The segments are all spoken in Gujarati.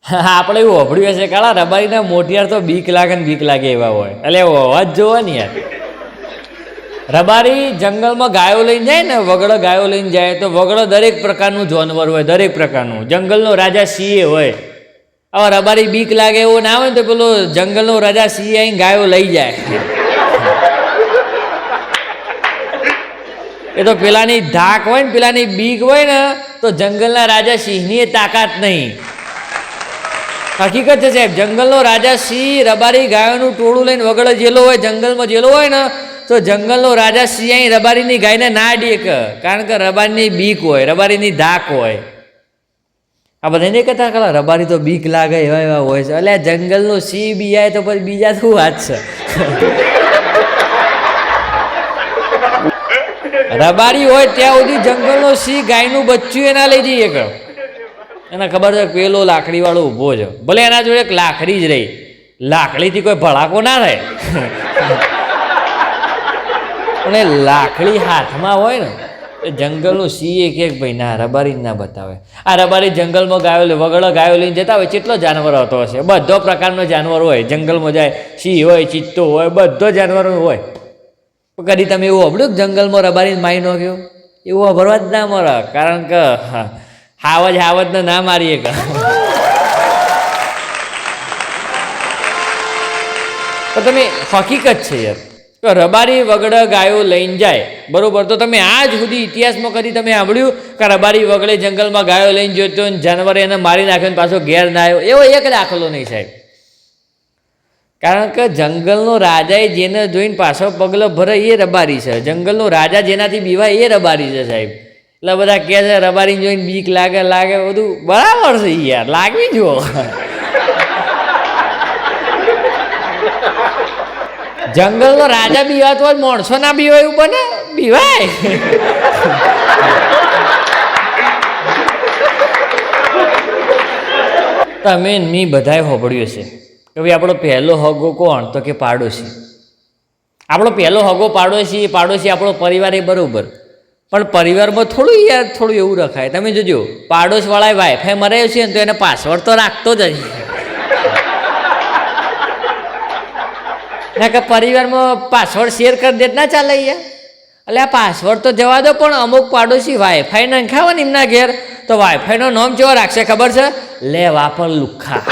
આપણે એવું હોભળ્યું હશે કાળા રબારીના મોઢિયાર તો બીક લાગે ને બીક લાગે એવા હોય, એટલે અવાજ જોવો ને યાર. રબારી જંગલમાં ગાયો લઈને જાય ને, વગડો ગાયો લઈને જાય તો વગડો દરેક પ્રકારનું જાનવર હોય, દરેક પ્રકારનું. જંગલનો રાજા સિંહ હોય. હવે રબારી બીક લાગે એવું ના હોય ને તો પેલો જંગલનો રાજા સિંહ આવીને ગાયો લઈ જાય. એ તો પેલાની ધાક હોય ને, પેલાની બીક હોય ને, તો જંગલના રાજા સિંહની તાકાત નહીં. હકીકત છે સાહેબ, જંગલનો રાજા સિંહ રબારી ગાયોનું ટોળું લઈને વગડો જેલો હોય, જંગલમાં જેલો હોય ને, તો જંગલનો રાજા સિંહ અહીં રબારીની ગાયને ના ડેક, કારણ કે રબારીની બીક હોય, રબારીની ધાક હોય. આ બધા નહીં કહેતા ખરા રબારી તો બીક લાગે એવા એવા હોય છે. એટલે જંગલનો સિંહ બીજાય તો પછી બીજા શું વાત છે. રબારી હોય ત્યાં સુધી જંગલનો સિંહ ગાયનું બચ્ચું એના લઈ જઈએ કે એને ખબર છે પેલો લાકડી વાળો ઊભો છે, ભલે એના જોડે એક લાકડી જ રહી, લાકડીથી કોઈ ભડાકો ના થાય. પણ એ લાકડી હાથમાં હોય ને એ જંગલનું સિંહ એક ભાઈ ના રબારી ના બતાવે. આ રબારી જંગલમાં ગાયો વગડો ગાયો લઈને જતા હોય, કેટલો જાનવર હતો હશે, બધો પ્રકારનો જાનવર હોય જંગલમાં જાય, સિંહ હોય, ચિત્તો હોય, બધો જાનવરો હોય. કદી તમે એવું અભળ્યું જંગલમાં રબારીને મારી નાખ્યો? એવું અભરવા જ ના મળે, કારણ કે હાવજને ના મારીએ કે. તો તમે હકીકત છે યાર, તો રબારી વગડે ગાયો લઈને જાય બરોબર, તો તમે આજ સુધી ઇતિહાસમાં કદી તમે સાંભળ્યું કે રબારી વગડે જંગલમાં ગાયો લઈને જોતો જાનવર એને મારી નાખ્યો ને પાછો ઘેર ના આવ્યો? એવો એક દાખલો નહીં સાહેબ. કારણ કે જંગલનો રાજાએ જેને જોઈને પાછો પગલો ભરે એ રબારી છે, જંગલનો રાજા જેનાથી બીવાય એ રબારી છે સાહેબ. એટલે બધા કહે છે રબારીને જોઈને બીક લાગે બધું બરાબર છે યાર, લાગવી જુઓ. જંગલનો રાજા બીવાતો હોય, માણસો ના બીવાય એવું બને? બીવાય. તમે મી બધાએ હોભળ્યું છે કે ભાઈ આપણો પહેલો હગો કોણ? તો કે પાડોશી. આપણો પહેલો હગો પાડોશી, પાડોશી આપણો પરિવાર એ બરાબર, પણ પરિવારમાં થોડું એવું રખાય. તમે જોજો પાડોશવાળાએ વાઈફાઈ મરાયો છે ને તો એને પાસવર્ડ તો રાખતો જ હશે. ના કે પરિવારમાં પાસવર્ડ શેર કરી દે ના ચાલે યાર. એટલે આ પાસવર્ડ તો જવા દો, પણ અમુક પાડોશી વાઈફાઈ નખાવે ને એમના ઘેર, તો વાઈફાઈનો નામ કેવો રાખશે ખબર છે? લે વાપર લુખ્ખા.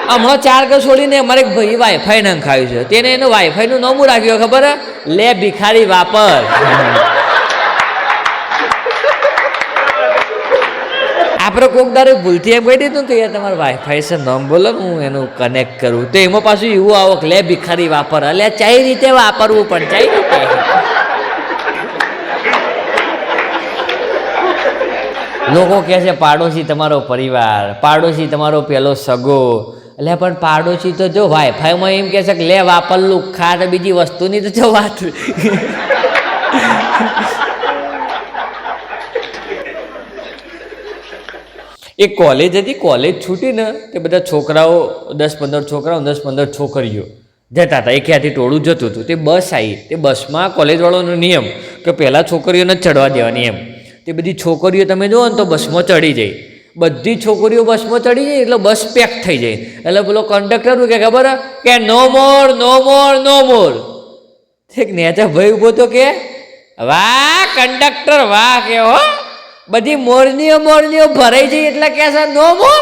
હમણાં 4 ઘર છોડીને અમારે એક ભાઈ વાઈફાઈ નખાવ્યું છે, તેને એનું વાઈફાઈનું નામ રાખ્યું ખબર? લે ભિખારી વાપર. આપણે કોક દારે ભૂલથી એમ કહી દીધું કે યાર તમારું વાઈફાઈ છે નામ બોલો ને હું એનું કનેક્ટ કરું, તો એમાં પાછું એવું આવો કે લે ભિખારી વાપર. એટલે ચાઈ રીતે વાપરવું પણ ચાઈ રીતે. લોકો કહે છે પાડોશી તમારો પરિવાર, પાડોશી તમારો પહેલો સગો. એટલે પણ પાડોશી તો જો વાઈફાઈમાં એમ કહે છે કે લે વાપર લુખ્ખા, તો બીજી વસ્તુની તો જો વાત. એક કોલેજ હતી, કોલેજ છૂટી ને તે બધા છોકરાઓ 10-15 છોકરાઓ 10-15 છોકરીઓ જતા હતા, એક યાથી ટોળું જતું હતું. તે બસ આવી, તે બસમાં કોલેજવાળાનો નિયમ કે પહેલાં છોકરીઓને જ ચડવા દેવાની એમ. તે બધી છોકરીઓ તમે જુઓ ને તો બસમાં ચડી જાય, બધી છોકરીઓ બસમાં ચડી જાય એટલે બસ પેક થઈ જાય. એટલે પેલો કંડક્ટર કે ખબર કે નો મોર નો મોર નો મોર. ઠીક નેચા ભાઈ ઉભો તો કે વાહ કંડક્ટર વાહ, કે હો બધી મોરનીઓ ભરાઈ જાય એટલે કે છે નો મોર.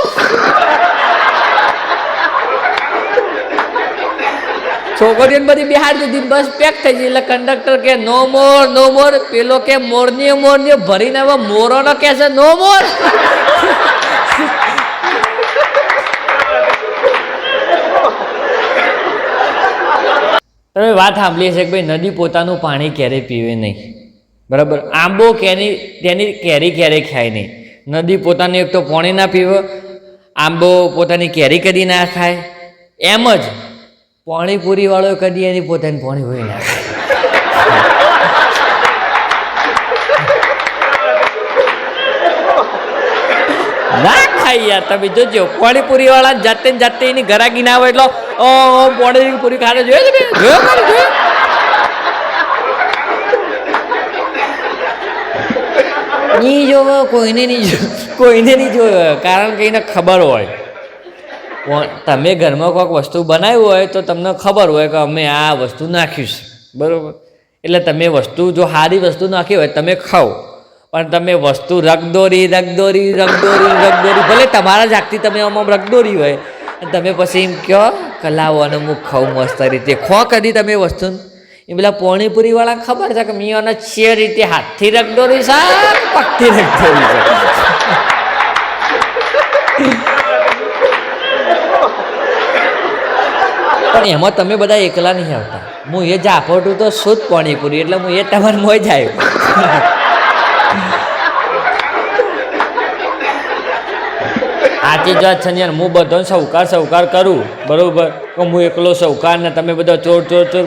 છોકરીઓને બધી બિહાર દીધી, બસ પેક થઈ ગઈ. એટલે કંડક્ટર કે નો મોર. પેલો કે મોરનીઓ ભરીને હવે મોરોનો કે છે નો મોર. તમે વાત સાંભળી હશે કે ભાઈ નદી પોતાનું પાણી ક્યારેય પીવે નહીં, બરાબર? આંબો તેની કેરી ક્યારેય ખાય નહીં. નદી પોતાનું એક તો પાણી ના પીવે, આંબો પોતાની કેરી કદી ના ખાય. એમ જ પાણીપુરી વાળો કદી એની પોતાની પાણીપુરી ના ખાય. ના ખાય યાર. તમે જોજો પાણીપુરી વાળા જાતે એની ગરાગી ના હોય એટલે પાણીપુરી ખાને જોયો. નહીં જોવો, કોઈને નહીં કોઈને નહીં જોયો, કારણ કે એને ખબર હોય તમે ઘરમાં કોઈક વસ્તુ બનાવ્યું હોય તો તમને ખબર હોય કે અમે આ વસ્તુ નાખીશ, બરાબર? એટલે તમે વસ્તુ જો સારી વસ્તુ નાખી હોય તમે ખાઓ, પણ તમે વસ્તુ રગદોરી ભલે તમારા જાગથી તમે આમાં રગદોરી હોય તમે પછી એમ કહો કે લાવો અને હું ખાઉં મસ્ત રીતે, ખો કદી તમે વસ્તુ એ પેલા પાણીપુરીવાળા ખબર છે કે મીઓને છે રીતે હાથથી રગદોરી છે, પગથી રગદોરી છે. પણ એમાં તમે બધા એકલા નહીં આવતા. હું એ જાફોટું તો શુદ્ધ પાણીપુરી, એટલે હું એ તમારે મોય જાય. સાચી જ વાત છે ને યાર. હું બધાને સહકાર કરું, બરાબર? કે હું એકલો સહકાર ને તમે બધા ચોર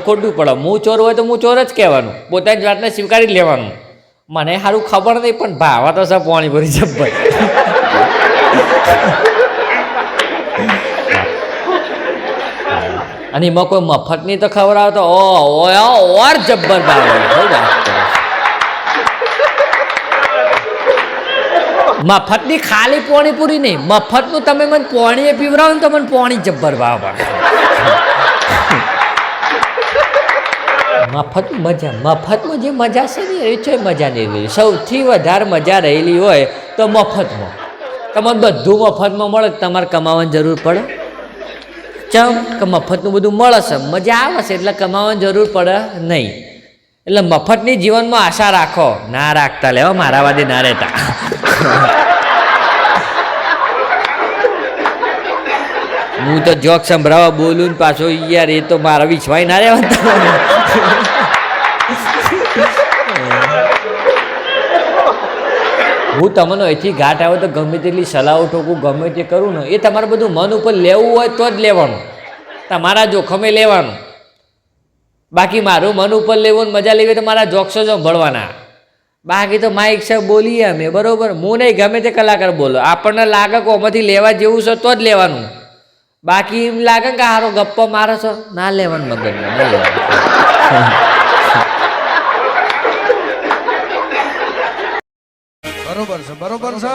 ખોટું પડે. હું ચોર હોય તો હું ચોર જ કહેવાનું, પોતાની જ વાતને સ્વીકારી લેવાનું. મને સારું ખબર નહીં પણ ભાવા તો સર પાણીપુરી જબ્બર. અને એમાં કોઈ મફતની તો ખબર આવે તો ઓર જબ્બર ભાવે. મફતની ખાલી પાણીપુરી નહીં, મફતનું તમે મને પાણી પીવડાવો ને તો મને પાણી જબ્બર ભાવ પડે. મફતમાં જે મજા છે ને એ છે મજા નહીં રહેલી. સૌથી વધારે મજા રહેલી હોય તો મફતમાં. તમારે બધું મફતમાં મળે, તમારે કમાવાની જરૂર પડે. ચમ કે મફતનું બધું મળે છે, મજા આવે છે એટલે કમાવાની જરૂર પડે નહીં. એટલે મફતની જીવનમાં આશા રાખો, ના રાખતા લેવા મારા વાદે ના રહેતા. હું તો જોક સંભળાવવા બોલું ને પાછો યાર એ તો મારા વિશ્વાસ ના રહેવા. હું તમને અહીંથી ઘાટ આવે તો ગમે તેટલી સલાહ ઠોકું, ગમે તે કરું ને એ તમારે બધું મન ઉપર લેવું હોય તો જ લેવાનું, તમારા જોખમે લેવાનું. બાકી મારું મન ઉપર લેવું મજા લેવી તો મારા જોક્સો જ ભળવાના. બાકી તો માઇક સાહેબ બોલીએ અમે, બરાબર? હું નહીં, ગમે તે કલાકાર બોલો, આપણને લાગે કે આમાંથી લેવા જેવું છે તો જ લેવાનું. બાકી એમ લાગે કે હારો ગપ્પો મારો છો, ના લેવાનું મગજમાં, ના લેવાનું. બરોબર છે.